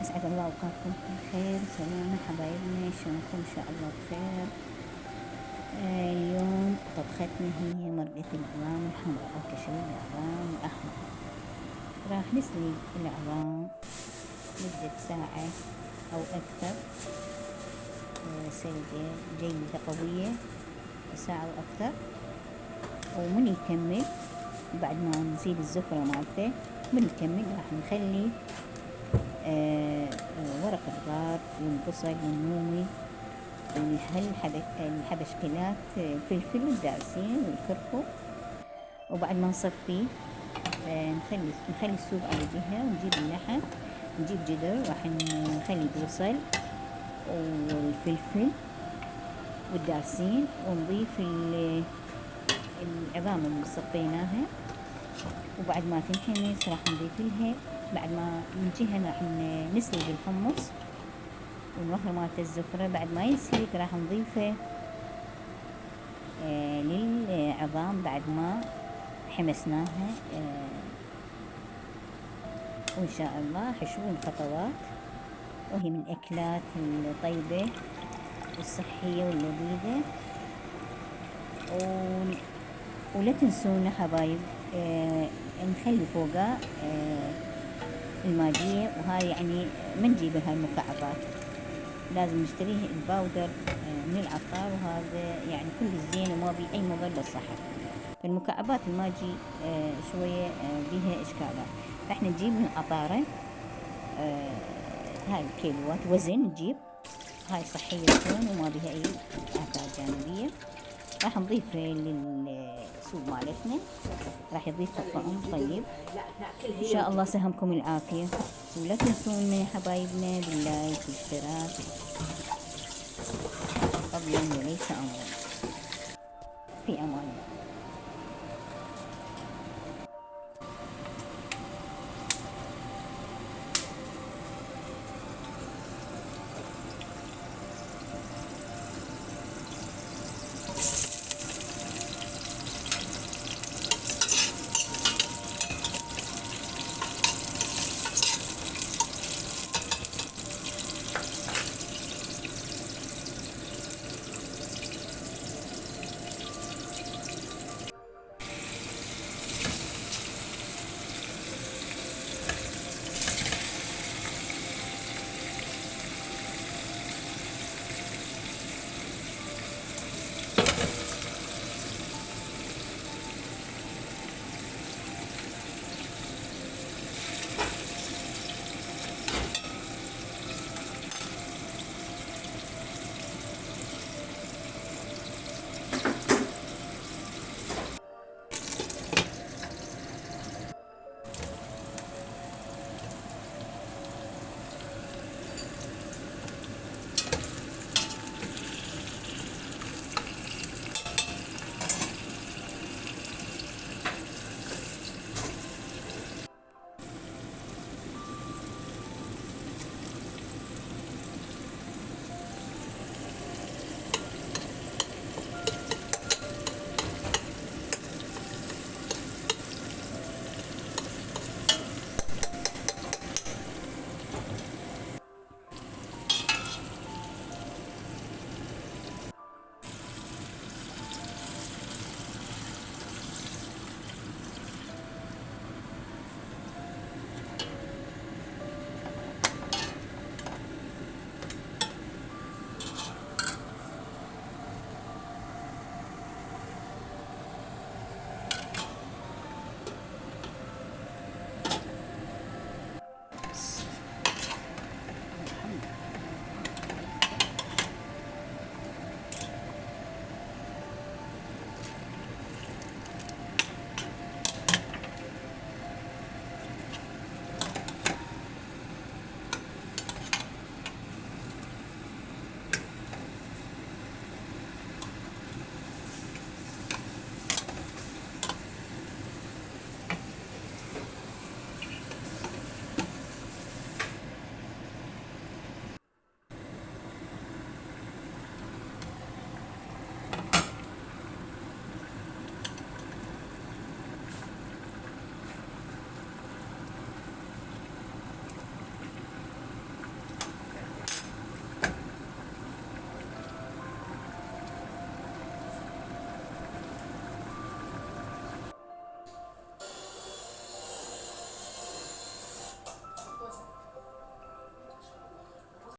أسعد الله أوقاتكم بخير وسلامة حبايبنا، شلونكم؟ إن شاء الله بخير. اليوم طبختنا هي مرقة العظام الحمراء أو كشري العظام الأحمر. راح نسلق العظام مدة ساعة أو أكثر، سلقة جيدة قوية ساعة أو أكثر. ومن يكمل بعد ما نزيل الزفرة مالته، من يكمل راح نخلي ورق الغار والبصل والنومي والحبشكلات، الفلفل والدارسين والكركم. وبعد ما نصفيه نخلي السوق على جهة، ونجيب اللحم، نجيب جدر، راح نخلي البصل والفلفل والدارسين، ونضيف العظام اللي صفيناها. وبعد ما تنحمس راح نضيف لها، بعد ما من جهة راح نسلق الحمص والمهر مالت الزفرة. بعد ما يسلق راح نضيفه للعظام بعد ما حمسناها. وإن شاء الله حشوين الخطوات، وهي من الأكلات الطيبة والصحية واللذيذة. ولا تنسونا حبايب نخلي فوقها الماجية، وهاي يعني ما نجيب هاي المكعبات، لازم نشتريه الباودر من العطار، وهذا يعني كل الزين وما بي أي مضر للصحة. فالمكعبات الماجي شوية بيها إشكالات، فإحنا نجيب من العطارة هاي الكيلوات وزن، نجيب هاي صحية تكون وما بيها أي آثار جانبية. راح نضيف للسوق مالتنا، راح يضيف الطعم طيب. ان شاء الله سهمكم العافية، ولا تنسونا يا حبايبنا باللايك والاشتراك قبلا وليس امرا. في امان الله.